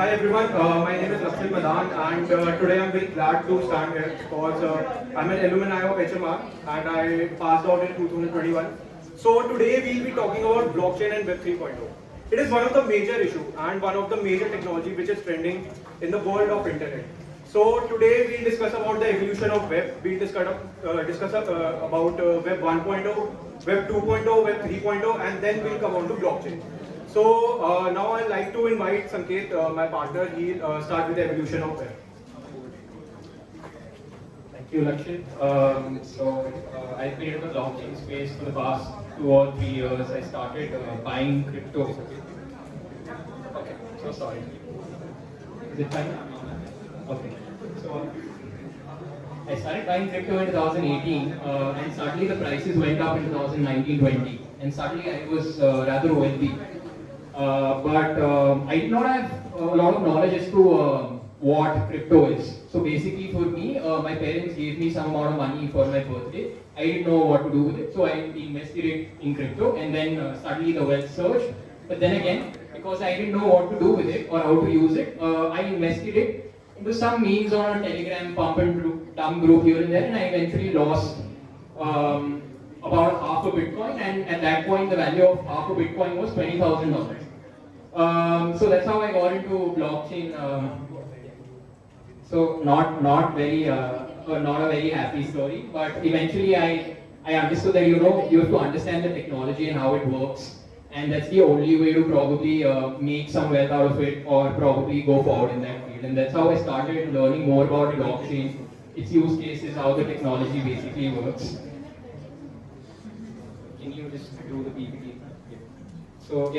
Hi everyone, my name is Lakshman Madan and today I'm very glad to stand here because I'm an alumni of HMR and I passed out in 2021. So today we'll be talking about blockchain and Web 3.0. It is one of the major issue and one of the major technology which is trending in the world of internet. So today we'll discuss about the evolution of web, we'll discuss about Web 1.0, Web 2.0, Web 3.0 and then we'll come on to blockchain. So now I'd like to invite Sanket, my partner. He'll start with the evolution of web. Thank you, Lakshin. I've been in the blockchain space for the past 2 or 3 years. I started buying crypto. Okay, so sorry. Is it fine? Okay. So I started buying crypto in 2018, and suddenly the prices went up in 2019-20, and suddenly I was rather wealthy. But I did not have a lot of knowledge as to what crypto is. So basically for me, my parents gave me some amount of money for my birthday. I didn't know what to do with it, so I invested it in crypto and then suddenly the wealth surged. But then again, because I didn't know what to do with it or how to use it, I invested it into some memes on a Telegram pump and dump group here and there, and I eventually lost about half a Bitcoin, and at that point the value of half a Bitcoin was $20,000. So that's how I got into blockchain. So not a very happy story, but eventually I understood that you have to understand the technology and how it works, and that's the only way to probably make some wealth out of it or probably go forward in that field. And that's how I started learning more about blockchain, its use cases, how the technology basically works. Can you just do the PPT? So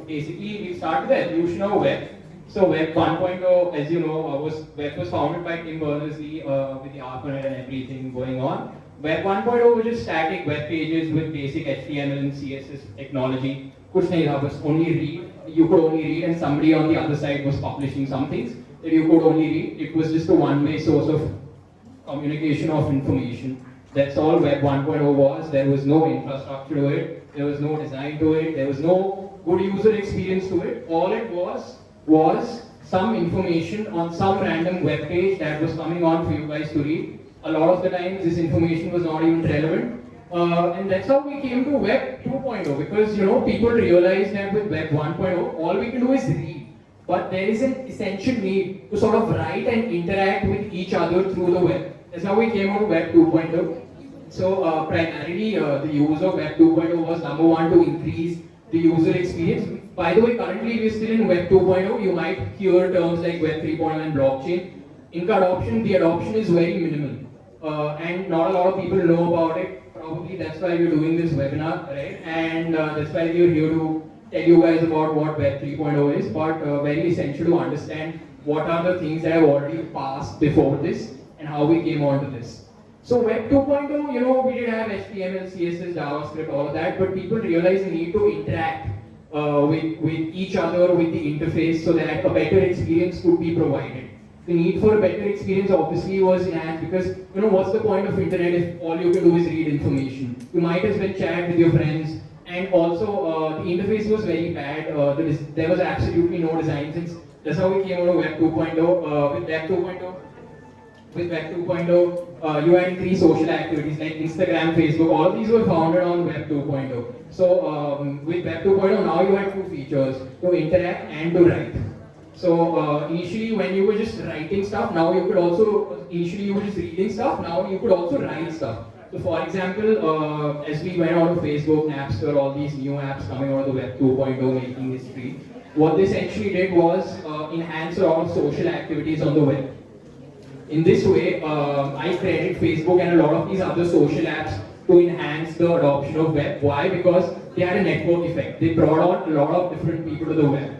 basically we started the evolution of web. So Web 1.0, as you know, web was founded by Tim Berners-Lee with the ARPANET and everything going on. Web 1.0 was just static web pages with basic HTML and CSS technology. Kuch nahi tha, bas only read. You could only read, and somebody on the other side was publishing some things that you could only read. It was just a one-way source of communication of information. That's all Web 1.0 was. There was no infrastructure to it. There was no design to it. There was no good user experience to it. All it was some information on some random web page that was coming on for you guys to read. A lot of the times this information was not even relevant. And that's how we came to Web 2.0, because people realized that with Web 1.0 all we can do is read. But there is an essential need to sort of write and interact with each other through the web. That's how we came out of Web 2.0. So primarily the use of Web 2.0 was number one, to increase the user experience. By the way, currently we're still in Web 2.0. You might hear terms like Web 3.0 and blockchain. In the adoption is very minimal. And not a lot of people know about it. Probably that's why we're doing this webinar, right? And that's why we're here to tell you guys about what Web 3.0 is, but very essential to understand what are the things that have already passed before this and how we came on to this. So Web 2.0, we did have HTML, CSS, JavaScript, all of that, but people realized the need to interact with each other, with the interface, so that a better experience could be provided. The need for a better experience obviously was enhanced because, what's the point of internet if all you can do is read information? You might as well chat with your friends, and also the interface was very bad. There was absolutely no design since that's how we came out of Web 2.0. With Web 2.0, you had three social activities like Instagram, Facebook, all these were founded on Web 2.0. So with Web 2.0, now you had two features, to interact and to write. So initially when you were just writing stuff, initially you were just reading stuff, now you could also write stuff. So for example, as we went on to Facebook, Napster, all these new apps coming out of the Web 2.0 making history, what they essentially did was enhance a lot of social activities on the web. In this way, I credit Facebook and a lot of these other social apps to enhance the adoption of web. Why? Because they had a network effect. They brought on a lot of different people to the web.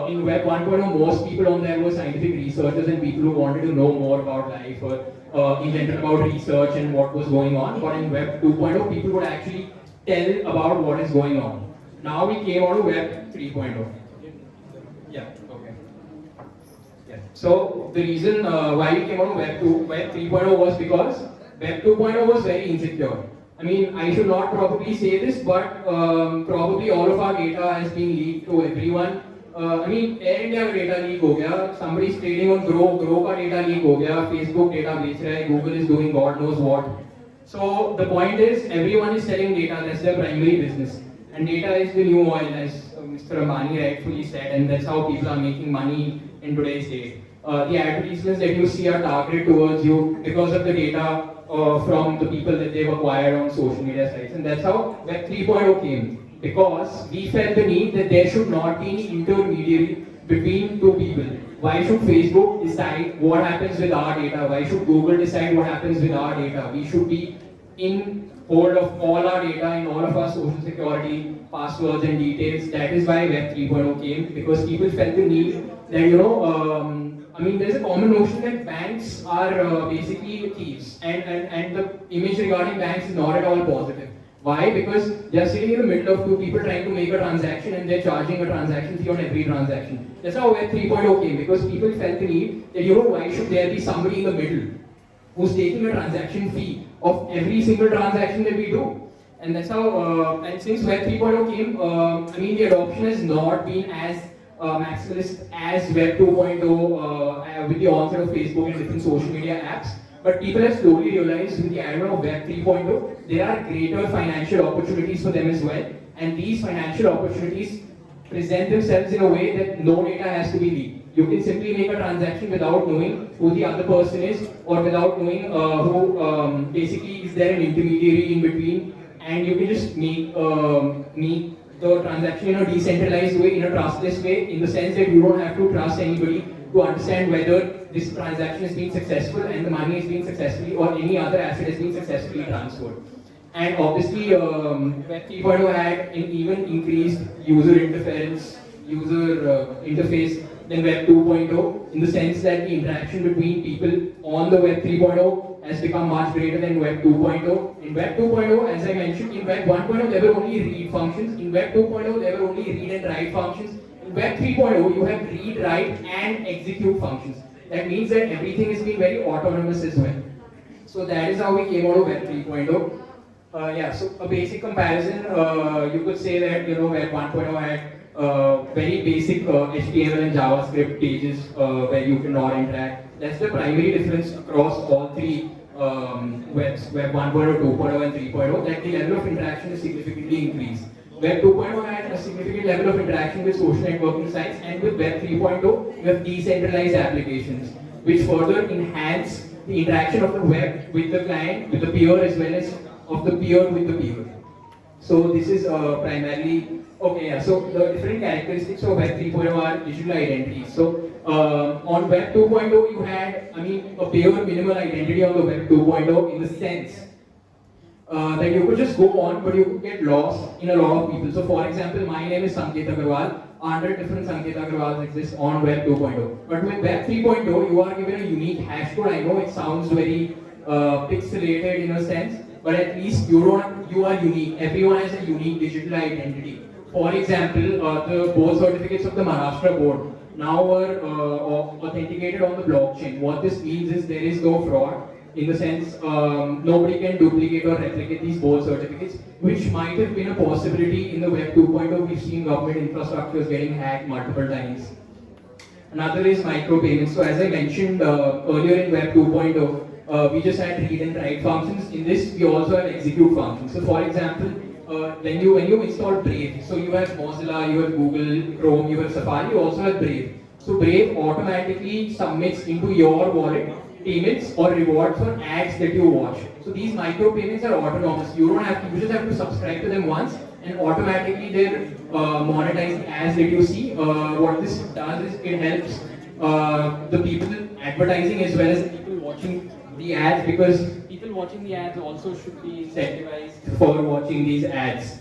In Web 1.0, most people on there were scientific researchers and people who wanted to know more about life or in general about research and what was going on. But in Web 2.0, people would actually tell about what is going on. Now we came out of Web 3.0. Yeah, okay. Yeah. So the reason why we came out of Web 3.0 was because Web 2.0 was very insecure. I mean, I should not probably say this, but probably all of our data has been leaked to everyone. I mean, Air India का data leak हो गया, somebody is trading on Grow का data leak हो गया, Facebook data बेच रहा है, Google is doing God knows what. So the point is, everyone is selling data. That's their primary business, and data is the new oil, as Mr. Ambani rightfully said, and that's how people are making money in today's day. The advertisements that you see are targeted towards you because of the data from the people that they've acquired on social media sites, and that's how Web 3.0 came. Because we felt the need that there should not be any intermediary between two people. Why should Facebook decide what happens with our data? Why should Google decide what happens with our data? We should be in hold of all our data in all of our social security, passwords and details. That is why Web 3.0 came, because people felt the need that, I mean, there's a common notion that banks are basically thieves, and the image regarding banks is not at all positive. Why? Because they're sitting in the middle of two people trying to make a transaction, and they're charging a transaction fee on every transaction. That's how Web 3.0 came, because people felt the need that, why should there be somebody in the middle who's taking a transaction fee of every single transaction that we do? And that's how, and since Web 3.0 came, I mean, the adoption has not been as maximalist as Web 2.0 with the onset of Facebook and different social media apps. But people have slowly realized with the advent of Web 3.0, there are greater financial opportunities for them as well. And these financial opportunities present themselves in a way that no data has to be leaked. You can simply make a transaction without knowing who the other person is, or without knowing who basically is there an intermediary in between, and you can just make the transaction in a decentralized way, in a trustless way, in the sense that you don't have to trust anybody to understand whether this transaction has been successful and the money has been successfully, or any other asset has been successfully transferred. And obviously, Web 3.0 had an even increased user interference, interface than Web 2.0, in the sense that the interaction between people on the Web 3.0 has become much greater than Web 2.0. In Web 2.0, as I mentioned, in Web 1.0 there were only read functions. In Web 2.0 there were only read and write functions. In Web 3.0 you have read, write and execute functions. That means that everything has been very autonomous as well. So that is how we came out of Web 3.0. Yeah, so a basic comparison, you could say that Web 1.0 had very basic HTML and JavaScript pages where you cannot interact. That's the primary difference across all three webs, Web 1.0, 2.0 and 3.0, that the level of interaction is significantly increased. Web 2.0 had a significant level of interaction with social networking sites, and with Web 3.0, you have decentralized applications, which further enhance the interaction of the web with the client, with the peer, as well as of the peer with the peer. So this is primarily, okay, yeah, so the different characteristics of Web 3.0 are digital identities. So on Web 2.0, you had, a pure minimal identity on the Web 2.0, in the sense that you could just go on, but you could get lost in a lot of people. So for example, my name is Sanket Agarwal. 100 different Sanket Agarwals exist on Web 2.0. But with Web 3.0, you are given a unique hash code. I know it sounds very pixelated in a sense, but at least you are unique. Everyone has a unique digital identity. For example, the board certificates of the Maharashtra board now are authenticated on the blockchain. What this means is there is no fraud, in the sense nobody can duplicate or replicate these board certificates, which might have been a possibility in the Web 2.0. We've seen government infrastructures getting hacked multiple times. Another is micropayments. So as I mentioned earlier in Web 2.0, we just had read and write functions. In this, we also have execute functions. So for example, when you install Brave, so you have Mozilla, you have Google, Chrome, you have Safari, you also have Brave. So Brave automatically submits into your wallet payments or rewards for ads that you watch. So these micro payments are autonomous. You just have to subscribe to them once, and automatically they're monetized ads that you see. What this does is it helps the people advertising as well as the people watching the ads, because people watching the ads also should be incentivized for watching these ads.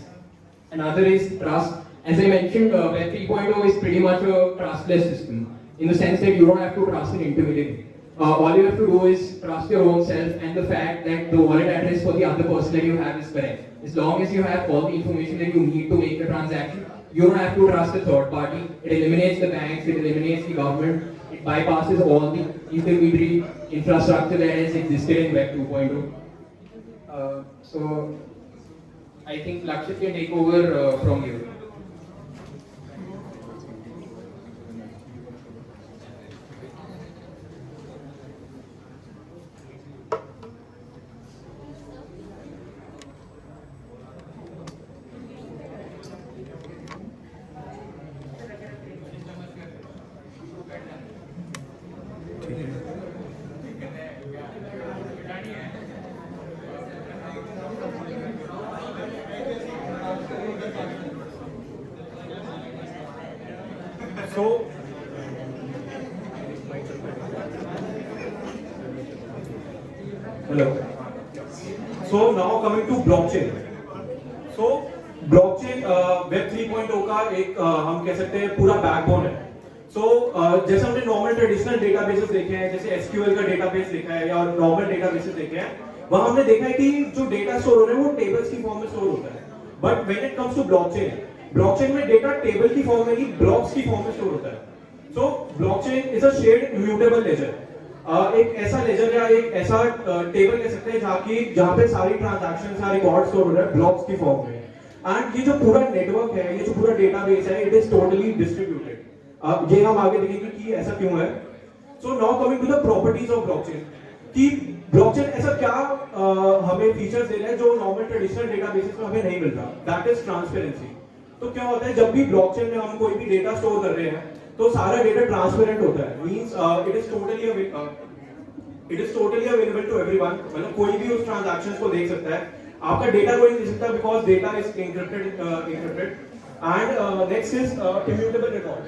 Another is trust. As I mentioned, Web 3.0 is pretty much a trustless system, in the sense that you don't have to trust an intermediary. All you have to do is trust your own self and the fact that the wallet address for the other person that you have is correct. As long as you have all the information that you need to make the transaction, you don't have to trust a third party. It eliminates the banks, it eliminates the government, it bypasses all the intermediary infrastructure that has existed in Web 2.0. So I think Lakshit can take over from here. Hello. So now coming to blockchain. So blockchain web 3.0 का एक हम कह सकते हैं पूरा backbone है. So जैसे हमने नॉर्मल ट्रेडिशनल डेटाबेसेस देखे हैं, जैसे SQL का डेटाबेस देखा है या नॉर्मल डेटाबेसेस देखे हैं, वहां हमने देखा है कि जो डेटा स्टोर हो रहा है वो टेबल्स की फॉर्म में स्टोर होता है. But when it comes to blockchain में डेटा टेबल की फॉर्म में ही ब्लॉक्स की फॉर्म में स्टोर होता है. So blockchain is a shared immutable ledger. एक ऐसा लेजर या एक ऐसा टेबल कह सकते हैं जहाँ पे सारी ट्रांजैक्शन सारे रिकॉर्ड स्टोर हो रहे हैं ब्लॉक्स की फॉर्म में. एंड ये जो पूरा नेटवर्क है, ये जो पूरा डेटाबेस है, इट इज टोटली डिस्ट्रीब्यूटेड. ये हम आगे देखेंगे कि ऐसा क्यों है. So now coming to the properties of blockchain, कि ब्लॉकचेन ऐसा क्या हमें फीचर्स दे रहा है जो नॉर्मल ट्रेडिशनल डेटाबेसेस में हमें नहीं मिल रहा. That is transparency. तो क्या होता है जब भी ब्लॉकचेन में हम कोई भी डेटा स्टोर कर रहे हैं तो सारा डेटा ट्रांसपेरेंट होता है. Means it is totally available to everyone. मतलब कोई भी उस ट्रांजैक्शंस को देख सकता है. आपका डेटा कोई नहीं देख सकता because data is encrypted. And next is immutable record.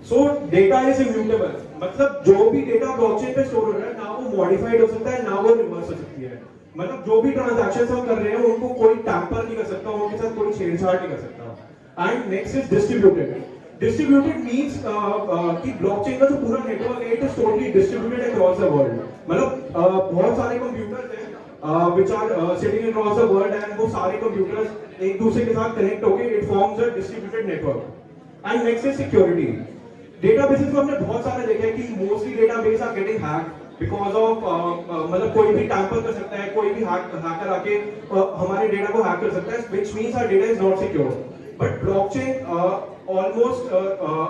So data is immutable, मतलब जो भी डेटा ब्लॉकचेन पे स्टोर हो रहा है ना वो मॉडिफाइड हो सकता है ना वो रिवर्स हो सकती है. मतलब जो भी ट्रांजैक्शंस हम कर रहे हैं उनको कोई टैम्पर नहीं कर सकता, उनके साथ कोई छेड़छाड़ नहीं कर सकता. And next is distributed. Distributed means कि ब्लॉकचेन का जो पूरा नेटवर्क है it is totally distributed across the world. मतलब बहुत सारे कंप्यूटर्स हैं which are sitting across the world and वो सारे कंप्यूटर्स एक दूसरे के साथ कनेक्ट होकर it forms a distributed network. And next is security. Databases को हमने बहुत सारे देखे हैं कि mostly database are getting hacked because of मतलब कोई भी टैम्पर कर सकता है, कोई भी हैकर आके हमारे डेटा को हैक कर सकता है, which means our data is not secure. But blockchain almost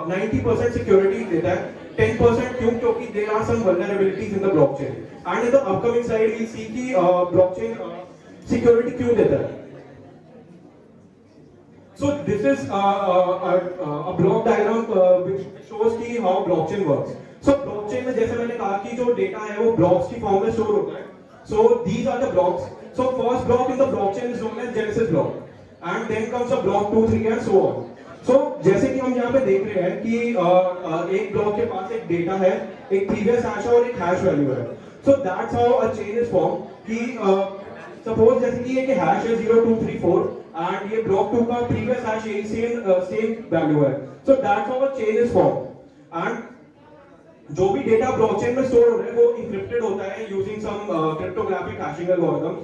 90% security देता है. 10% क्यों? क्योंकि there are some vulnerabilities in the blockchain. And in the upcoming slide we see कि ब्लॉकचेन सिक्योरिटी क्यों देता है. So this is a block diagram which shows कि how blockchain works. So blockchain में जैसे मैंने कहा कि जो डेटा है वो blocks की फॉर्म में स्टोर होता है. So these are the blocks. So first block in the blockchain is known as Genesis block, and then comes a block 2, 3 and so on. So जैसे कि हम यहाँ पे देख रहे हैं कि एक ब्लॉक के पास एक डेटा है, एक प्रीवियस हैश है और एक हैश वैल्यू है. So that's how a chain is formed. कि सपोज जैसे कि ये हैश है 0, 2, 3, 4 एंड ये ब्लॉक 2 का प्रीवियस हैश यही सेम वैल्यू है. सो that's how a chain is form. And जो भी डेटा ब्लॉकचेन में स्टोर हो रहा है वो एन्क्रिप्टेड होता है using some cryptographic hashing algorithms.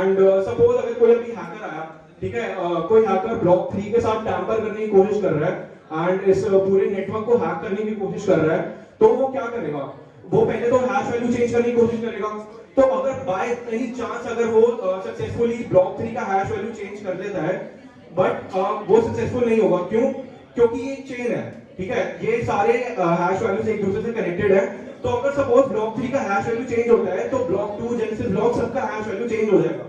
And suppose अगर कोई अभी हैकर आया, ठीक है, कोई हैकर ब्लॉक 3 के साथ टैम्पर करने की कोशिश कर रहा है एंड इस पूरे नेटवर्क को हैक करने की कोशिश कर रहा है, तो वो क्या करेगा? वो पहले तो हैश वैल्यू चेंज करने की कोशिश करेगा. तो अगर बाय एनी चांस अगर वो सक्सेसफुली ब्लॉक 3 का हैश वैल्यू चेंज कर देता है, बट वो सक्सेसफुल नहीं होगा. क्यों? क्योंकि ये चेन है, ठीक है, ये सारे हैश वैल्यूज एक दूसरे से कनेक्टेड है. तो अगर सपोज ब्लॉक 3 का हैश वैल्यू चेंज होता है तो ब्लॉक 2 जेनेसिस ब्लॉक सबका हैश वैल्यू चेंज हो जाएगा,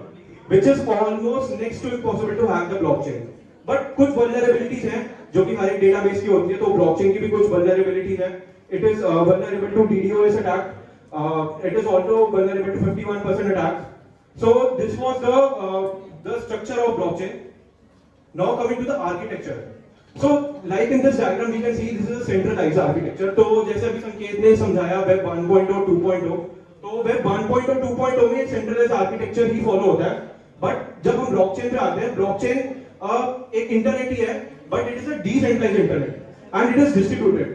which is almost next to impossible to hack the blockchain. But कुछ वल्नरेबिलिटीज हैं जो कि हर एक डेटाबेस की होती है, तो ब्लॉकचेन की भी कुछ वल्नरेबिलिटीज हैं. It is vulnerable to DDoS attack. It is also vulnerable to 51% attack. So this was the structure of blockchain. Now coming to the architecture. So like in this diagram we can see this is a centralized architecture. तो जैसे अभी संकेत ने समझाया web 1.0 2.0, तो web 1.0 2.0 में centralized architecture ही follow होता है. But जब हम blockchain पे आते हैं, blockchain एक इंटरनेट ही है, but it is a decentralized internet and it is distributed.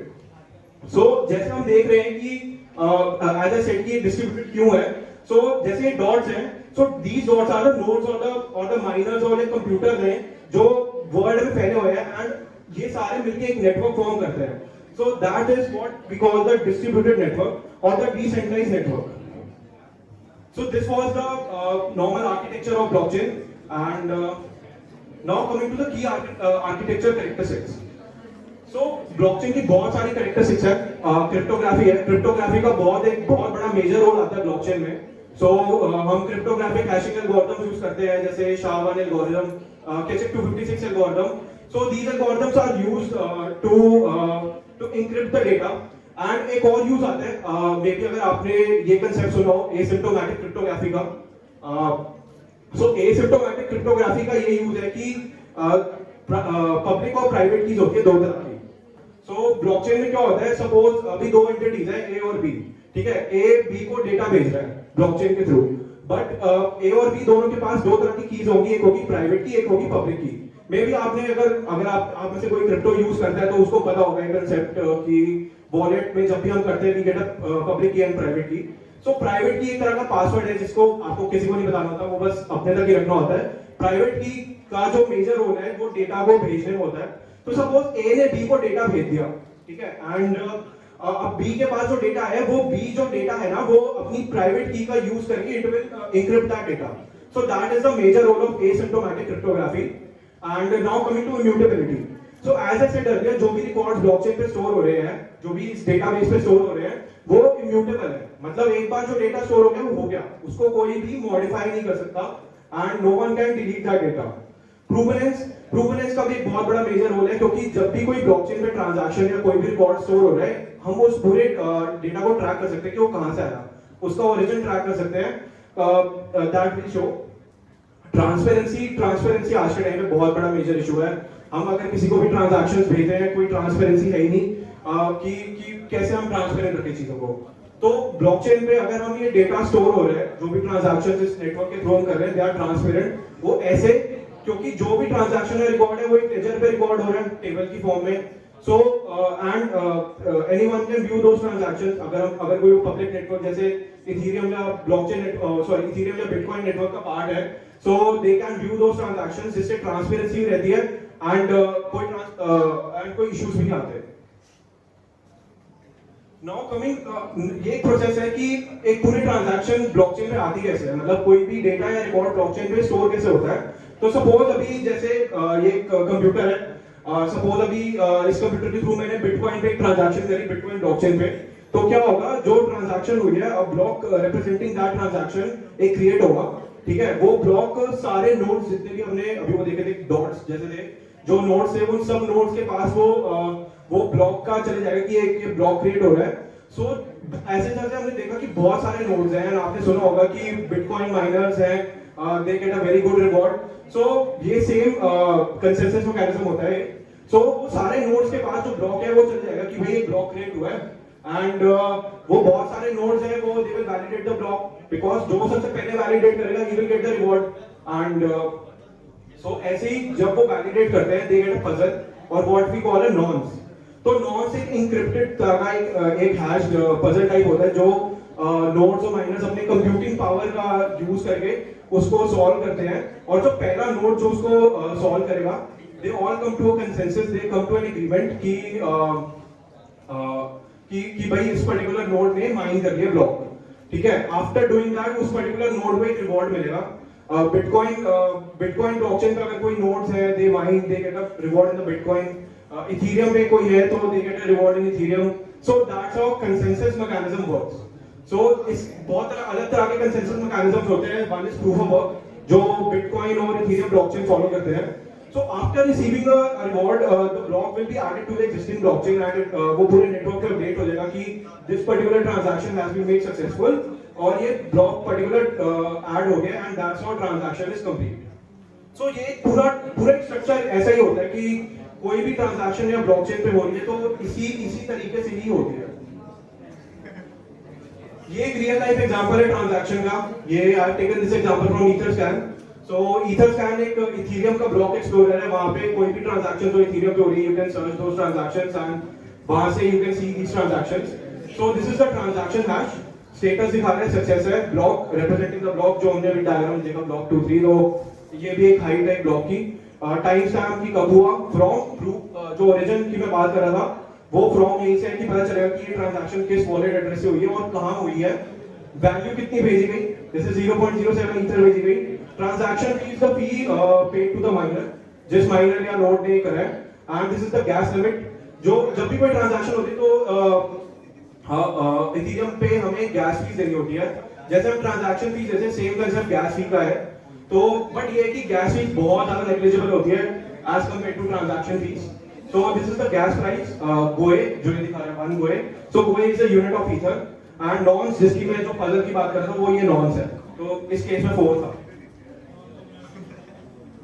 So जैसे हम देख रहे हैं कि as I said कि distributed क्यों है? So जैसे ये dots हैं, so these dots are the nodes or the miners और एक computers हैं जो world में फैले हुए हैं and ये सारे मिलके एक network form करते हैं. So that is what we call the distributed network or the decentralized network. So this was the normal architecture of blockchain, and now coming to the key architecture characteristics. So blockchain की बहुत सारी characteristics है. Cryptography है. Cryptography का बहुत बड़ा major role आता है ब्लॉकचेन में. सो हम क्रिप्टोग्राफिक हैशिंग एल्गोरिथम्स यूज करते हैं जैसे SHA-1 algorithm, KCHQ-256 algorithm. So these algorithms are used to encrypt the data. And एक और यूज आता है, मे बी अगर आपने ये कंसेप्ट सुना हो एसिम्प्टोमेटिक क्रिप्टोग्राफी का. सो एसिम्प्टोमेटिक क्रिप्टोग्राफी का ये यूज है कि पब्लिक और प्राइवेट कीज होती है दो तरह की. सो ब्लॉकचेन में क्या होता है, सपोज अभी दो एंटिटीज है ए और बी, ठीक है, ए बी को डेटा भेज रहा है ब्लॉकचेन के थ्रू, बट ए और बी दोनों के पास दो तरह की कीज होगी, एक होगी प्राइवेट की, एक होगी पब्लिक की। मे बी आपने अगर आप में से कोई क्रिप्टो यूज करता है तो उसको पता होगा ये कंसेप्ट कि वॉलेट में जब भी हम करते हैं वी गेट अ पब्लिक की एंड प्राइवेट की। सो प्राइवेट की एक तरह का पासवर्ड है जिसको आपको किसी को नहीं बताना होता, वो बस अपने तक ही रखना होता है। प्राइवेट की का जो मेजर रोल है वो डेटा को भेजने में होता है। तो सपोज ए ने बी को डेटा भेज दिया, ठीक है, एंड अब बी के पास जो डेटा है, वो बी जो डेटा है ना, वो अपनी प्राइवेट की का यूज करके it will encrypt that data. So that is the major role of asymptomatic cryptography. And now coming to immutability. So as I said earlier, जो भी रिकॉर्ड्स ब्लॉकचेन पे स्टोर हो रहे हैं, जो भी इस डेटाबेस पे स्टोर हो रहे हैं, वो इम्यूटेबल है। मतलब एक बार जो डेटा स्टोर हो गया वो हो गया, उसको कोई भी मॉडिफाई नहीं कर सकता, and no one can delete that data. Provenance का भी एक बहुत बड़ा मेजर रोल है, क्योंकि जब भी कोई ब्लॉकचेन पे ट्रांजैक्शन या कोई भी रिकॉर्ड स्टोर हो रहा है, हम उस पूरे डेटा को ट्रैक कर सकते हैं कि वो कहां से आया, उसका ओरिजिन ट्रैक कर सकते हैं। दैट विल शो ट्रांसपेरेंसी आज के टाइम में बहुत बड़ा मेजर इशू है। हम अगर किसी को भी ट्रांजैक्शंस भेज रहे हैं, कोई ट्रांसपेरेंसी है ही नहीं कि कैसे हम ट्रांसपेरेंट रखें चीजों को। तो ब्लॉकचेन पे अगर हम ये डेटा स्टोर हो रहे हैं, जो भी ट्रांजैक्शंस इस नेटवर्क के थ्रू हम कर रहे हैं, दे आर ट्रांसपेरेंट। वो ऐसे, क्योंकि जो भी ट्रांजैक्शन है रिकॉर्ड है वो एक लेजर पे रिकॉर्ड हो रहा है टेबल की फॉर्म में। So and anyone can view those transactions. अगर कोई पब्लिक नेटवर्क जैसे इथेरियम या ब्लॉकचेन इथेरियम या बिटकॉइन नेटवर्क का पार्ट है, so they can view those transactions, जिससे ट्रांसपेरेंसी रहती है एंड कोई इश्यूज भी नहीं आते। नाउ कमिंग, ये एक प्रोसेस है कि एक पूरी ट्रांजैक्शन ब्लॉकचेन में आती कैसे है, मतलब कोई भी डेटा या रिकॉर्ड ब्लॉकचेन पे स्टोर कैसे होता है। तो सपोज अभी जैसे ये कंप्यूटर है, सपोज अभी इस कंप्यूटर के थ्रू मैंने बिटकॉइन पे एक ट्रांजैक्शन करी, बिटकॉइन ब्लॉकचेन पे, तो क्या होगा, जो ट्रांजैक्शन हुई है, अब ब्लॉक रिप्रेजेंटिंग दैट ट्रांजैक्शन एक क्रिएट होगा, ठीक है। वो ब्लॉक सारे नोड्स जितने भी हमने अभी वो देखे थे डॉट्स जैसे थे, जो नोड्स थे, उन सब नोड्स के पास वो ब्लॉक का चले जाएगा कि एक ब्लॉक क्रिएट हो रहा है। सो ऐसे जैसे हमने देखा कि बहुत सारे नोड्स हैं, आपने सुना होगा कि बिटकॉइन माइनर्स हैं, they get a very good reward. So ये सेम कंसेंसस मैकेनिज्म होता है। सो वो सारे नोड्स के पास जो ब्लॉक है वो चल जाएगा कि भाई एक ब्लॉक क्रिएट हुआ है, एंड वो बहुत सारे नोड्स हैं, वो they will validate the block, because जो सबसे पहले वैलिडेट करेगा he will get the reward. And so ऐसे ही जब वो वैलिडेट करते हैं, दे गेट अ पजल और व्हाट वी कॉल अ नॉन्स। तो नॉन्स एक इंक्रिप्टेड तरह का एक हैश्ड पजल टाइप होता है, जो नोड्स और माइनर्स अपने कंप्यूटिंग पावर का यूज करके उसको सॉल्व करते हैं, और जो पहला नोड जो उसको सॉल्व करेगा, they all come to a consensus, they come to an agreement कि भाई इस पर्टिकुलर नोड ने माइन कर लिया ब्लॉक, ठीक है। आफ्टर डूइंग दैट उस पर्टिकुलर नोड को एक रिवॉर्ड मिलेगा। बिटकॉइन ब्लॉकचेन का अगर कोई नोड्स है, they mine, they get a reward in the bitcoin. Ethereum पे कोई है तो they get a reward in Ethereum. So that's how consensus mechanism works. So इस बहुत अलग तरह के कंसेंसस मैकेनिज्म्स होते हैं। One is proof of work, जो बिटकॉइन और इथेरियम ब्लॉकचेन फॉलो करते हैं। So after receiving a reward, the block will be added to the existing blockchain, and वो पूरे नेटवर्क पे अपडेट हो जाएगा कि this particular transaction has been made successful, और ये ब्लॉक पर्टिकुलर ऐड हो गया, and that's how transaction is complete. So ये पूरा स्ट्रक्चर ऐसा ही होता है कि कोई भी ट्रांजैक्शन या ब्लॉकचेन पे हो रही है तो इसी तरीके से ही होती है। ये एक रियल लाइफ एग्जांपल है ट्रांजैक्शन का। ये I have taken this example from Etherscan. So Etherscan एक इथेरियम का ब्लॉक एक्सप्लोरर है, वहां पे कोई भी ट्रांजैक्शन जो इथेरियम पे हो रही है, you can search those transactions and वहां से you can see these transactions. So this is the transaction hash, status दिखा रहा है सक्सेस है, ब्लॉक रिप्रेजेंटिंग द ब्लॉक, जो हमने भी डायग्राम देखा ब्लॉक 2 3, तो ये भी एक हाइट है ब्लॉक की। टाइम स्टैम्प की कब हुआ, फ्रॉम जो ओरिजिन की मैं बात कर रहा था, वो फ्रॉम यहीं से है कि पता चलेगा कि ये ट्रांजैक्शन किस वॉलेट एड्रेस से हुई है और कहां हुई है, वैल्यू कितनी भेजी गई, जैसे 0.07 ईथर भेजी गई। Transaction fee is the fee paid to the miner, जिस माइनर या नोड ने करा है, and this is the gas limit. जो जब भी कोई ट्रांजैक्शन होती है तो इथेरियम पे हमें गैस फीस देनी होती है, जैसे हम ट्रांजैक्शन फीस जैसे सेम कंसेप्ट गैस फी का है। तो बट ये है कि गैस फीस बहुत ज्यादा नेग्लिजिबल होती है as compared to transaction fees. So this is the gas price, गोए जो ये दिखा रहा है 1 गोए। So गोए is a unit of ether, and nonce जिसकी मैं जो पजल की बात कर रहा था वो ये nonce है, तो इस केस में 4 था।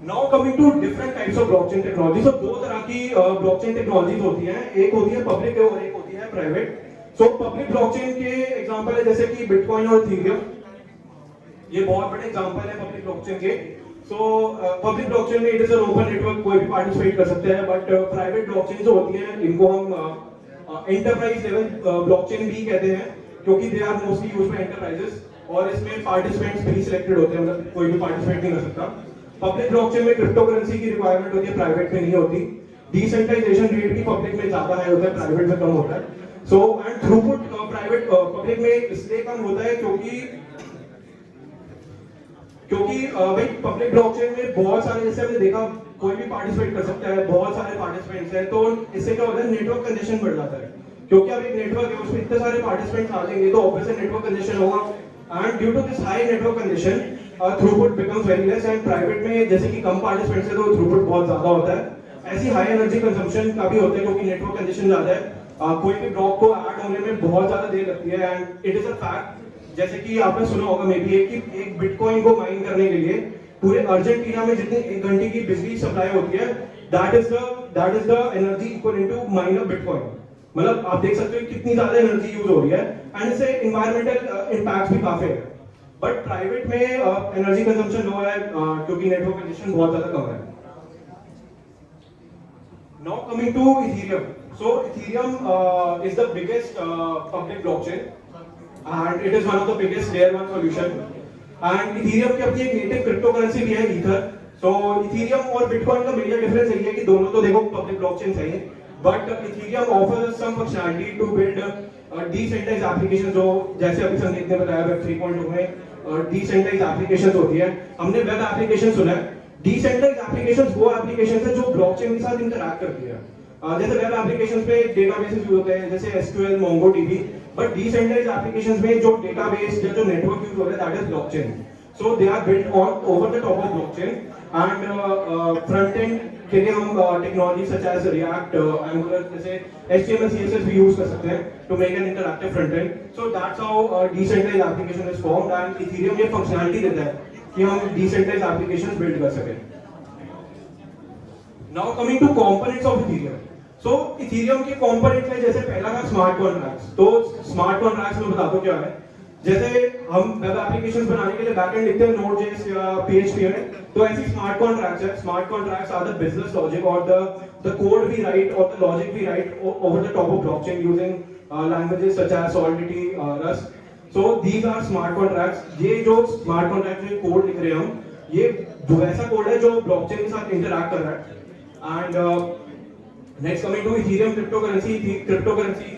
Now coming to different types of blockchain technology. तो दो तरह की ब्लॉकचेन टेक्नोलॉजीज होती हैं, एक होती है पब्लिक और एक होती है प्राइवेट। सो पब्लिक ब्लॉकचेन के एग्जांपल है जैसे कि बिटकॉइन और इथेरियम, ये बहुत बड़े एग्जांपल है पब्लिक ब्लॉकचेन के। सो पब्लिक ब्लॉकचेन में it is an open network, कोई भी पार्टिसिपेट कर सकते हैं, बट प्राइवेट ब्लॉकचेन जो होती है इनको हम एंटरप्राइज लेवल ब्लॉकचेन भी कहते हैं, क्योंकि they are mostly used by enterprises और इसमें पार्टिसिपेंट्स प्री सिलेक्टेड होते हैं, मतलब कोई भी पार्टिसिपेट नहीं कर सकता। पब्लिक ब्लॉकचेन में क्रिप्टो करेंसी की रिक्वायरमेंट होती है, प्राइवेट में नहीं होती। डिसेंट्रलाइजेशन रेट भी पब्लिक में ज्यादा हाई होता है, प्राइवेट में कम होता है। So and throughput private public में इसलिए कम होता है क्योंकि भाई पब्लिक ब्लॉकचेन में बहुत सारे, जैसे हमने देखा, कोई भी पार्टिसिपेट कर सकता है, बहुत सारे पार्टिसिपेंट्स हैं, तो इससे क्या होता है, नेटवर्क कंजेशन बढ़ जाता है। क्योंकि अब एक नेटवर्क है, उसमें इतने सारे पार्टिसिपेंट्स आ जाएंगे तो ऑब्वियसली नेटवर्क कंजेशन होगा, and due to this high network congestion throughput becomes very less. And private में जैसे कि कम पार्टिसिपेंट्स है तो थ्रूपुट बहुत ज्यादा होता है। ऐसी हाई एनर्जी कंजम्पशन का भी होता है क्योंकि नेटवर्क कंजेशन ज्यादा है। कोई भी ब्लॉक को ऐड होने में बहुत ज्यादा देर लगती है, and it is a fact. जैसे कि आपने सुना होगा मे बी कि एक बिटकॉइन को माइन करने के लिए पूरे अर्जेंटीना में जितनी 1 घंटे की बिजली सप्लाई होती है, that is the energy equal to mine a bitcoin. मतलब आप देख सकते हो कितनी ज्यादा एनर्जी यूज हो रही है, एंड इससे इन्वायरमेंटल इम्पैक्ट भी काफी है। बट प्राइवेट में एनर्जी कंजम्पशन लो है क्योंकि नेटवर्क कंजेशन बहुत ज्यादा कम है। Now coming to Ethereum. So Ethereum is the biggest public blockchain and it is one of the biggest layer 1 solution, and ethereum की अपनी एक नेटिव क्रिप्टो करेंसी भी है ether। so ethereum और bitcoin का मेजर डिफरेंस यही है कि दोनों तो देखो पब्लिक ब्लॉकचेन है, but ethereum offers some functionality to build decentralized applications, जो जैसे अभी संदीप ने बताया वेब 3.0 में decentralized applications होती है। हमने वेब एप्लीकेशन सुना है, decentralized applications वो एप्लीकेशन है जो ब्लॉकचेन के साथ इंटरैक्ट करती है। जैसे वेब एप्लीकेशंस पे डेटाबेसेस यूज होते हैं जैसे SQL, MongoDB, but decentralised applications में जो डेटाबेस जो नेटवर्क यूज हो रहा है that is blockchain. So they are built on over the top of blockchain, and front end के लिए हम technology such as React, Angular, जैसे HTML CSS भी यूज कर सकते हैं to make an interactive front end. So that's how decentralised application is formed, and Ethereum ये functionality देता है कि हम डिसेंट्रलाइज्ड एप्लीकेशंस बिल्ड कर सकें। Now coming two components of Ethereum. So Ethereum के कंपोनेंट्स हैं, जैसे पहला था स्मार्ट कॉन्ट्रैक्ट्स। तो स्मार्ट कॉन्ट्रैक्ट्स में बताता हूं क्या है। जैसे हम वेब एप्लीकेशंस बनाने के लिए बैकएंड लिखते हैं Node.js या PHP में, तो ऐसी स्मार्ट कॉन्ट्रैक्ट्स है। Smart contracts are the business logic और द कोड वी राइट और the logic we write over the top of blockchain using languages such as Solidity, Rust। So these are smart contracts. ये जो smart contracts में code लिख रहे हैं हम, ये वैसा कोड है जो ब्लॉकचेन के साथ इंटरैक्ट कर रहा है। And next coming to Ethereum crypto currency.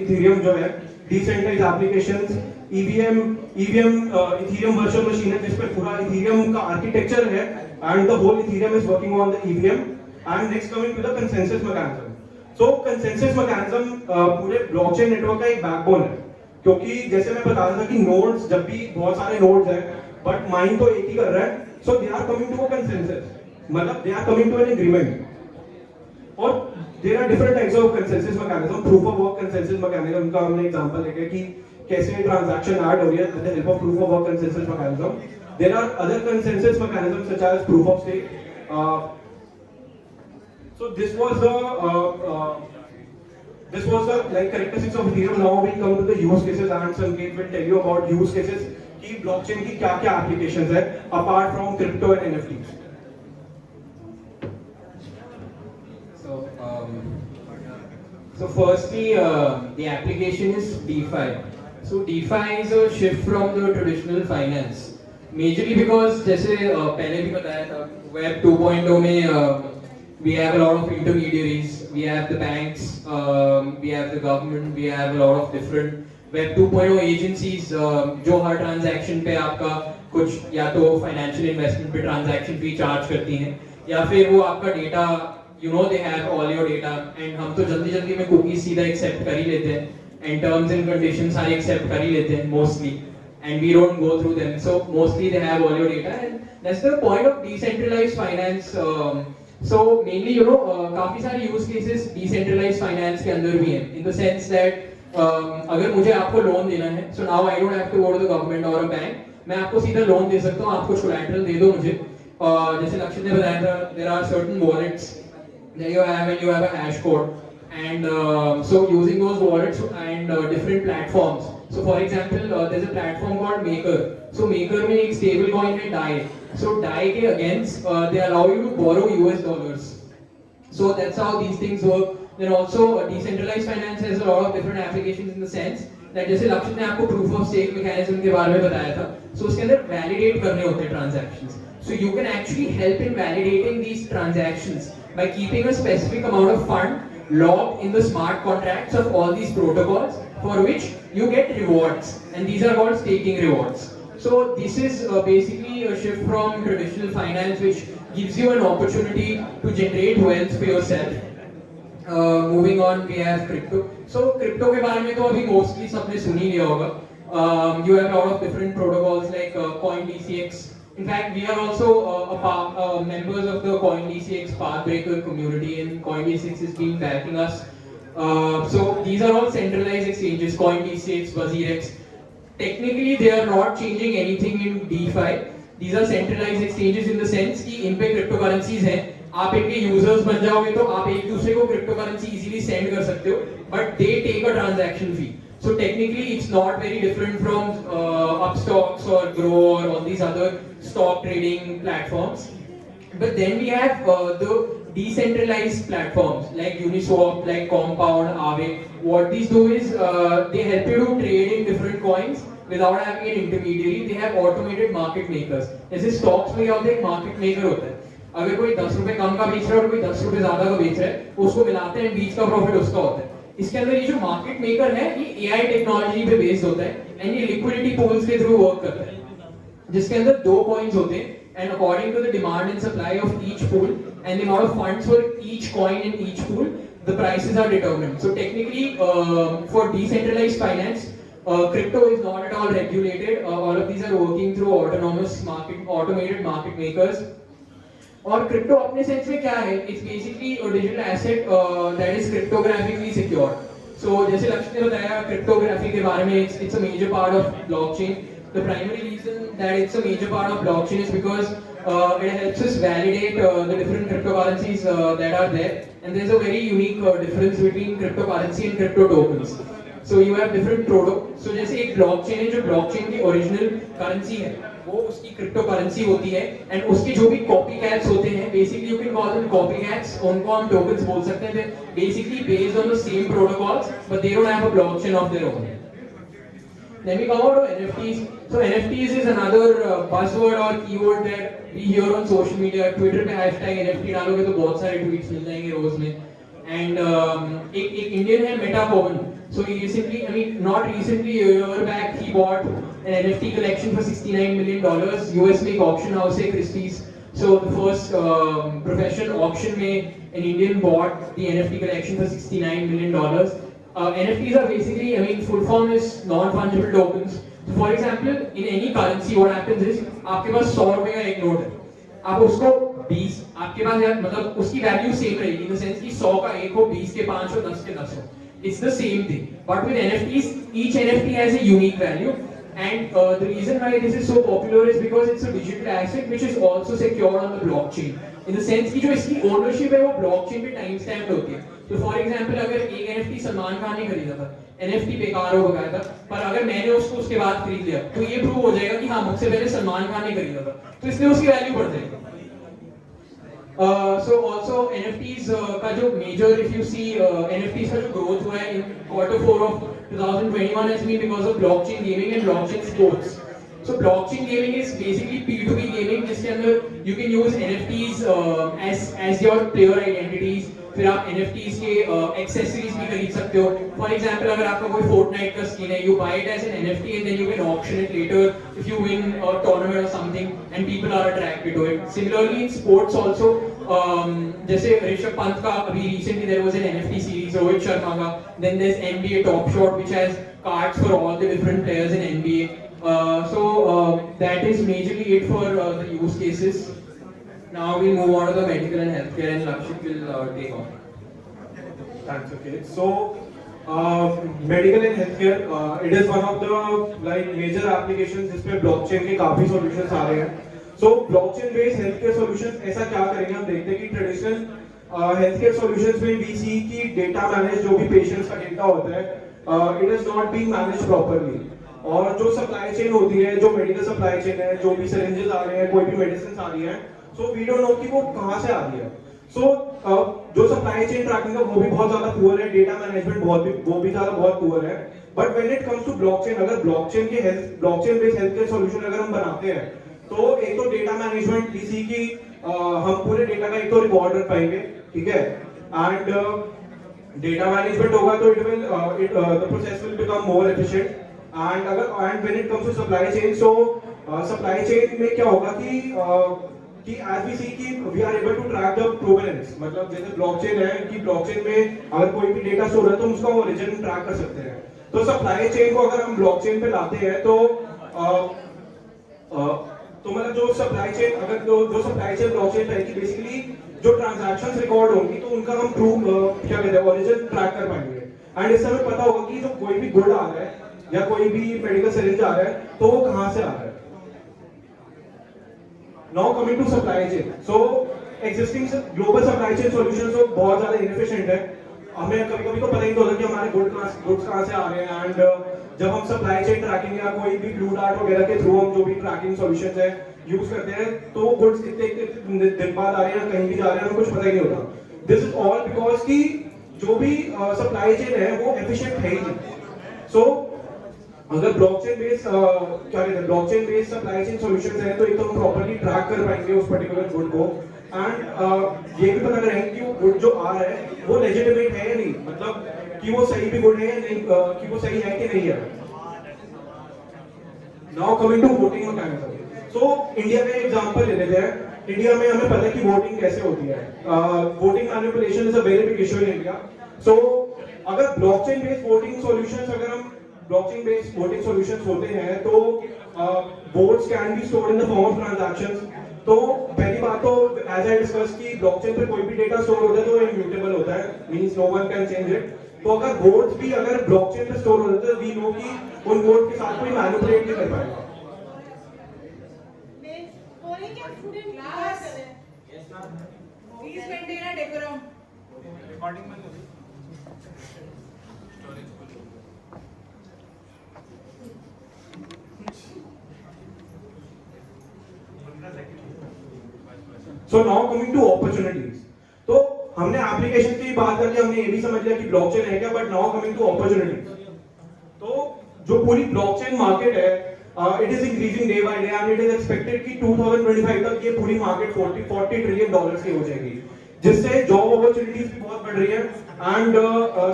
Ethereum जो है decentralised applications, EVM Ethereum virtual machine है जिस पे पूरा इथेरियम का आर्किटेक्चर है, and the whole Ethereum is working on the EVM। And next coming to the consensus mechanism. So consensus mechanism पूरे blockchain network का एक बैकबोन है, क्योंकि जैसे मैं बता रहा था कि नोड्स, जब भी बहुत सारे नोड्स हैं बट माइन तो एक ही कर रहा है, so they are coming to a consensus, मतलब they are coming to an agreement. और there are different types of consensus mechanism। proof of work consensus mechanism का हमने एग्जांपल देखा कि कैसे ट्रांजैक्शन ऐड हो रही है with the help of proof of work consensus mechanism। there are other consensus mechanisms such as proof of stake। so this was the like characteristics of Ethereum। now we come to the use cases, and Sanket will tell you about use cases कि blockchain की क्या-क्या applications है apart from crypto and NFTs। So firstly, the application is DeFi. So DeFi is a shift from the traditional finance. Majorly because जैसे पहले भी बताया था, Web 2.0 में we have a lot of intermediaries, we have the banks, we have the government, we have a lot of different Web 2.0 agencies जो हर transaction पे आपका कुछ या तो financial investment पे transaction fee charge करती हैं, या फिर वो आपका data, you know, they have all your data, and हम तो जल्दी में cookies सीधा accept कर ही लेते हैं, and terms and conditions सारे accept कर ही लेते हैं mostly, and we don't go through them। So mostly they have all your data, and that's the point of decentralized finance। So mainly, you know, काफी सारे use cases decentralized finance के अंदर भी हैं, in the sense that अगर मुझे आपको loan देना है, so now I don't have to go to the government or a bank, मैं आपको सीधा लोन दे सकता हूँ, आप कुछ collateral दे दो मुझे, जैसे लक्ष्य ने बताया था, there are certain wallets that you have and you have a hash code, and so using those wallets and different platforms. So for example, there's a platform called Maker. So Maker में एक stable coin है DAI. So DAI के against they allow you to borrow US dollars. So that's how these things work. Then also decentralized finance has a lot of different applications in the sense that जैसे लक्ष्य ने आपको proof of stake mechanism के बारे में बताया था. So उसके अंदर validate करने होते हैं transactions. So you can actually help in validating these transactions by keeping a specific amount of fund locked in the smart contracts of all these protocols, for which you get rewards, and these are called staking rewards. So this is basically a shift from traditional finance, which gives you an opportunity to generate wealth for yourself. Moving on, we have crypto. So crypto के बारे में तो अभी mostly सबने सुन ही लिया होगा. You have a lot of different protocols like CoinDCX. In fact, we are also members of the CoinDCX Pathbreaker community, and CoinDCX is been backing us. So these are all centralized exchanges, CoinDCX, BuzzEX. Technically, they are not changing anything in DeFi. These are centralized exchanges in the sense कि इन पे cryptocurrencies हैं. आप इनके users बन जाओगे तो आप एक दूसरे को cryptocurrency easily send कर सकते हो, but they take a transaction fee. So technically, it's not very different from Upstocks or Grow or all these other stock trading platforms. But then we have the decentralized platforms like Uniswap, like Compound, Aave. What these do is they help you to trade in different coins without having an intermediary. They have automated market makers. जैसे stocks में क्या होता है, एक market maker होता है. अगर कोई 10 रुपए कम का बेच रहा है और कोई 10 रुपए ज्यादा का बेच रहा है, उसको मिलाते हैं, बीच का प्रॉफिट उसका होता है. इसके अंदर ये जो मार्केट मेकर है, ये AI टेक्नोलॉजी पे बेस्ड होता है, एंड ये लिक्विडिटी पूल्स के थ्रू वर्क करता है, जिसके अंदर दो कॉइन्स होते हैं, and according to the demand and supply of each pool and the amount of funds for each coin in each pool, the prices are determined. So technically, for decentralized finance, crypto is not at all regulated. All of these are working through automated market makers. और crypto अपने sense में क्या है? It's basically a digital asset that is cryptographically secure. So जैसे लक्ष्य ने बताया cryptography के बारे में, it's a major part of blockchain. The primary reason that it's a major part of blockchain is because it helps us validate the different cryptocurrencies that are there, and there's a very unique difference between cryptocurrency and crypto tokens. So you have different protocols. So जैसे एक blockchain है, जो blockchain की original currency है, वो उसकी cryptocurrency होती है, and उसके जो भी copycats होते हैं, basically you can call them copycats, उनको हम tokens बोल सकते हैं, basically based on the same protocols, but they don't have a blockchain of their own. Then we come out to NFTs. So NFTs is another buzzword or keyword that we hear on social media. Twitter पे hashtag NFT डालोगे तो बहुत सारे tweets मिल जाएंगे रोज में. And एक Indian है Meta Pawan. So he recently, I mean not recently, a year back he bought an NFT collection for $69 million. US में एक auction house है Christie's. So the first professional auction में an Indian bought the NFT collection for $69 million. NFTs are basically, I mean, full form is non-fungible tokens. So for example, in any currency, what happens is, आपके पास 100 रुपए का एक note है, आप उसको 20, आपके पास यार मतलब उसकी वैल्यू सेम रहेगी, in the sense कि 100 का 1 हो, 20 के 5 हो, 10 के 10 हो. It's the same thing. But with NFTs, each NFT has a unique value, and the reason why this is so popular is because it's a digital asset which is also secure on the blockchain. In the sense कि जो इसकी ownership है वो blockchain पे time stamped होती है. तो for example अगर एक NFT सलमान खान ने खरीदा था, NFT बेकार हो गया था, पर अगर मैंने उसको उसके बाद खरीद लिया तो ये प्रूव हो जाएगा कि हाँ मुझसे पहले सलमान खान ने खरीदा था, तो इसलिए उसकी वैल्यू बढ़ जाएगी. So also NFTs का जो major, if you see NFTs का जो growth हुआ है in Q4 of 2021 has been because of blockchain gaming and blockchain sports. So blockchain gaming is basically P2P gaming, जिसके अंदर you can use NFTs as your player identities. फिर आप NFTs के accessories भी खरीद सकते हो. For example, अगर आपका कोई Fortnite का skin है, you buy it as an NFT and then you can auction it later if you win a tournament or something, and people are attracted to it. Similarly, in sports also, जैसे ऋषभ पंत का अभी recently there was an NFT series, Rohit Sharma का. Then there's NBA Top Shot which has cards for all the different players in NBA. So that is majorly it for the use cases. Now we move on to the medical and healthcare, and Lakshit will take on. Thanks. Okay. So medical and healthcare, it is one of the like major applications जिसमें blockchain के काफी solutions आ रहे हैं. So blockchain based health care solutions ऐसा क्या करेंगे, हम देखते हैं कि ट्रेडिशनल हेल्थ केयर सॉल्यूशंस में वी सी की डेटा मैनेज, जो भी पेशेंट्स का डेटा होता है, it is not being manage properly. और जो सप्लाई चेन होती है, जो मेडिकल सप्लाई चेन है, जो भी सिरिंजेस आ रहे हैं, कोई भी मेडिसिन आ रही है, सो वी डोंट नो कि वो कहां से आ रही है। सो जो सप्लाई चेन ट्रैकिंग है वो भी बहुत ज्यादा पुअर है, डेटा मैनेजमेंट वो भी ज्यादा बहुत पुअर है। But when it comes to blockchain, अगर blockchain based health care solution अगर हम बनाते हैं, तो एक तो डेटा मैनेजमेंट इसी की हम पूरे डेटा का एक तो रिकॉर्ड रख पाएंगे, ठीक है, एंड डेटा मैनेजमेंट होगा तो the process will become more efficient. And when it comes to supply chain, so supply chain में क्या होगा कि as we see कि we are able to track the provenance, मतलब जैसे ब्लॉकचेन है कि ब्लॉकचेन में अगर कोई भी डेटा स्टोर है तो उसका ओरिजिन ट्रैक कर सकते हैं। तो सप्लाई चेन को अगर हम ब्लॉकचेन पे लाते हैं तो मतलब जो सप्लाई चेन ब्लॉकचेन रहेगी, बेसिकली जो ट्रांजैक्शंस रिकॉर्ड होंगी तो उनका हम क्या कहते हैं ओरिजिन ट्रैक कर पाएंगे। एंड इससे हमें पता होगा कि जो कोई भी गुड आ रहा है या कोई भी मेडिकल सिरिंज आ रहा है तो वो कहां से आ रहा है। Now coming to supply chain, so existing global supply chain solutions तो बहुत ज़्यादा inefficient है। हमें कभी-कभी तो पता ही नहीं होता कि हमारे गुड्स कहाँ से आ रहे हैं। एंड जब हम सप्लाई चेन ट्रैकिंग या कोई भी ब्लू डार्ट वगैरह के थ्रू हम जो भी ट्रैकिंग सॉल्यूशंस है यूज करते हैं, तो गुड्स कितने दिन बाद आ रहे हैं, कहीं भी जा रहे हैं, हमें कुछ पता ही नहीं होता। दिस इज ऑल बिकॉज कि जो भी सप्लाई चेन है वो एफिशिएंट है ही नहीं। सो अगर blockchain based supply chain solutions है तो एक तो हम प्रॉपर्ली ट्रैक कर पाएंगे उस पर्टिकुलर गुड को, एंड ये भी पता करेंगे कि वो गुड जो आ रहा है वो लेजिटिमेट है या नहीं, मतलब कि वो सही भी गुड है या नहीं, कि वो सही है कि नहीं है। Now coming to voting mechanism, so India का एग्जांपल ले लेते हैं। इंडिया में हमें पता है कि वोटिंग कैसे होती है। Voting manipulation is a very big issue in India. So अगर ब्लॉकचेन बेस्ड वोटिंग सॉल्यूशंस होते हैं तो votes can be stored in the form of transactions. तो पहली बात तो एज आई डिस्कस कि ब्लॉकचेन पे कोई भी डेटा स्टोर होता है तो इम्यूटेबल होता है, means no one can change it. तो अगर वोट्स भी अगर ब्लॉकचेन पे स्टोर होते हैं, वी नो कि उन वोट के साथ कोई मैनिपुलेट नहीं कर पाएगा। Please maintain a decorum. So now coming to opportunities. तो हमने एप्लीकेशन की बात करके हमने ये भी समझ लिया कि ब्लॉकचेन है क्या, but now coming to opportunities. तो जो पूरी ब्लॉकचेन मार्केट है, it is increasing day by day and it is expected कि 2025 तक ये पूरी मार्केट 40 ट्रिलियन डॉलर्स की हो जाएगी, जिससे जॉब अपॉर्चुनिटीज भी बहुत बढ़ रही है and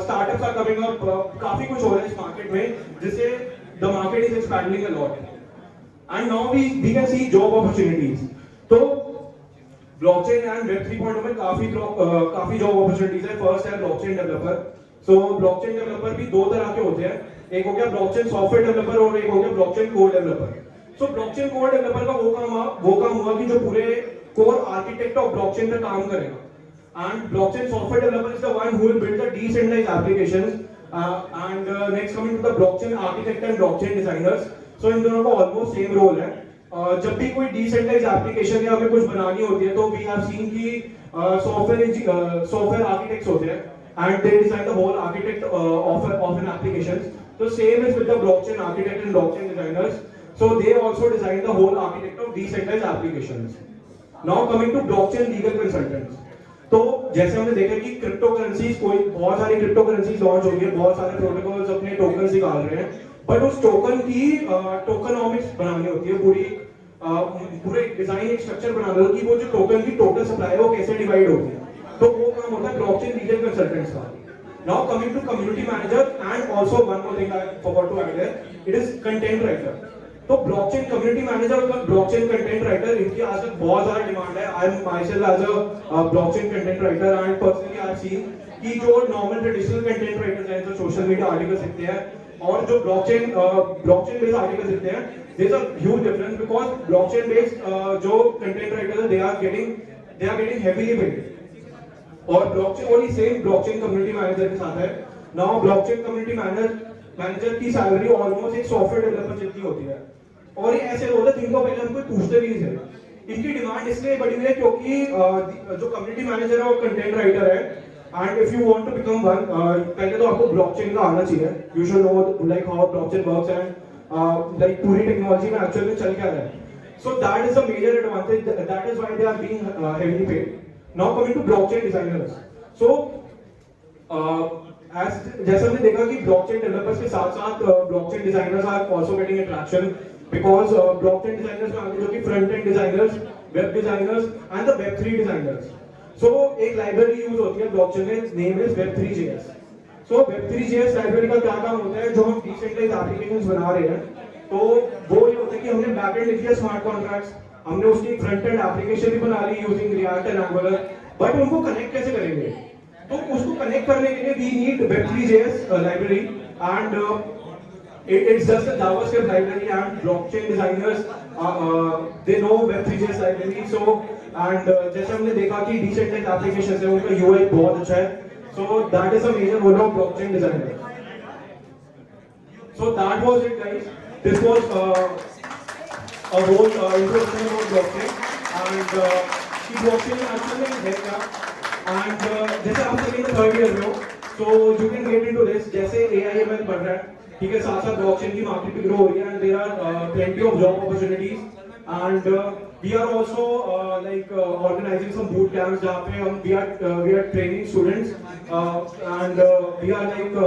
startups are coming up. काफी कुछ हो रहा है इस मार्केट में, जिससे the market is expanding a lot and now we can see job opportunities. तो ब्लॉकचेन एंड वेब 3.0 में काफी जॉब अपॉर्चुनिटीज है। फर्स्ट है blockchain developer. So blockchain developer भी दो तरह के होते हैं, एक हो गया ब्लॉकचेन सॉफ्टवेयर डेवलपर और एक हो गया blockchain core developer. So blockchain core developer का वो काम हुआ कि जो पूरे कोर आर्किटेक्ट ऑफ ब्लॉकचेन पे काम करेगा, and blockchain software developer is the one who will build the decentralized applications, and next coming to the blockchain architect and blockchain designers. So इन दोनों का ऑलमोस्ट सेम रोल है। जब भी कोई डिसेंट्रलाइज्ड एप्लीकेशन या हमें कुछ बनानी होती है तो वी हैव सीन कि सॉफ्टवेयर आर्किटेक्ट्स होते हैं and they design the whole architect of an application. So same is with the blockchain architect and blockchain designers. So they also design the whole architect of decentralized applications. Now coming to blockchain legal consultants. तो जैसे हमने देखा कि crypto currencies, कोई बहुत सारी crypto currencies launch हो गई है, बहुत सारे प्रोटोकॉल्स अपने टोकन निकाल रहे हैं, बट उस टोकन की टोकनॉमिक्स बनानी होती है, पूरे डिजाइन एक स्ट्रक्चर बनाना होता है कि वो जो टोकन की टोटल सप्लाई है वो कैसे डिवाइड होगी। तो वो काम होता है ब्लॉकचेन लीगल कंसल्टेंट्स का। Now coming to community manager and also one more thing I forgot to add here, it is content writer. तो blockchain community manager और blockchain content writer इनकी आजकल बहुत ज़्यादा डिमांड है। I am myself as a blockchain content writer and personally I have seen कि जो normal traditional content writers हैं जो social media articles लिखते हैं और जो blockchain based articles लिखते हैं, there is a huge difference because blockchain based जो content writers they are getting heavily paid। और ब्लॉकचेन और ये सेम ब्लॉकचेन कम्युनिटी मैनेजर के साथ है। नाउ ब्लॉकचेन कम्युनिटी मैनेजर की सैलरी ऑलमोस्ट एक सॉफ्टवेयर डेवलपर जितनी होती है, और ये ऐसे लोग हैं जिनको पहले हम कोई पूछते भी नहीं थे इनकी डिमांड इसलिए बढ़ी हुई है क्योंकि जो कम्युनिटी मैनेजर है वो कंटेंट राइटर है and if you want to become one पहले तो आपको ब्लॉकचेन का आना चाहिए you should know like how blockchain works and like पूरी टेक्नोलॉजी में एक्चुअली में चल क्या रहा है so that is a major advantage that is why they are being heavily paid now coming to blockchain designers so as जैसे हमने देखा कि ब्लॉकचेन डेवलपर्स के साथ साथ blockchain designers are also getting attraction because blockchain designers में आगे जो कि front end designers web designers and the web 3 designers so एक लाइब्रेरी यूज होती है ब्लॉकचेन में name is web3.js so web3.js library का क्या काम होता है जो हम डिसेंट्रलाइज्ड एप्लीकेशंस बना रहे हैं तो वो ये होता है कि हमने बैकएंड लिख दिया स्मार्ट कॉन्ट्रैक्ट्स हमने उसकी फ्रंट एंड एप्लीकेशन भी बना ली using React and Angular but उनको कनेक्ट कैसे करेंगे तो उसको कनेक्ट करने के लिए we need web3.js library and it's just a JavaScript library and blockchain designers they know web3.js library so and जैसे हमने देखा कि decentralized applications है उनका UI बहुत अच्छा है so that is a major role of blockchain designer so that was it guys this was a whole introduction about blockchain and कि blockchain actually है क्या and जैसे आप सेकंड थर्ड ईयर में हो so you can get into this जैसे AIML बढ़ रहा है ठीक है साथ साथ ब्लॉकचेन की मार्केट भी ग्रो हो रही है and there are plenty of job opportunities and we are also like organising some boot camps जहां पे हम we are training students and we are like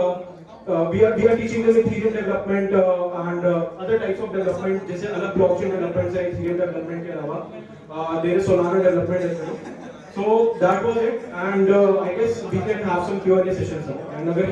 we are teaching them Ethereum development and other types of development जैसे अलग blockchain development है Ethereum development के अलावा there is Solana development as well so that was it and I guess we can have some Q&A sessions now and अगर